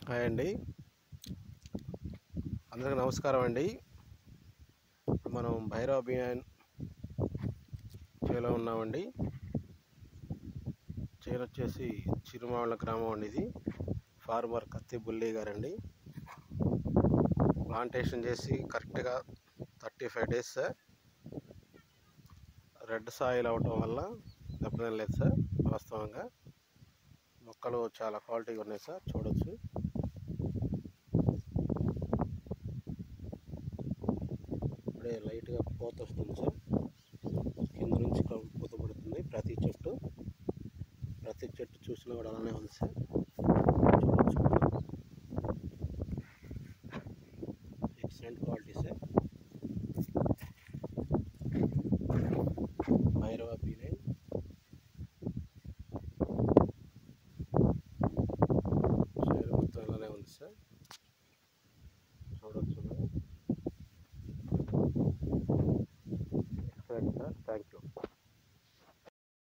Hi అండి, అందరికీ నమస్కారం అండి. మనం భైరవ అభియాన్ చేలో ఉన్నామండి. చేను వచ్చేసి చిరుమావళ గ్రామం అండి. ఇది ఫార్మర్ కత్తి బుల్లి గారండి. ప్లాంటేషన్ చేసి కరెక్ట్గా 35 days సార్. రెడ్ సాయిల్ అవటం వల్ల దెబ్బతిన లేదు సార్. వాస్తవంగా మొక్కలు చాలా క్వాలిటీగా ఉన్నాయి సార్, చూడొచ్చు. ఇప్పుడే లైట్గా పూత వస్తుంది సార్. కింద నుంచి పూత పడుతుంది. ప్రతి చెట్టు చూసినా కూడా అలానే ఉంది సార్, చూడొచ్చు. Excellent quality sir. Bhairava Abhiyan మొత్తం ఇలానే ఉంది సార్, చూడొచ్చు. Excellent sir, thank you.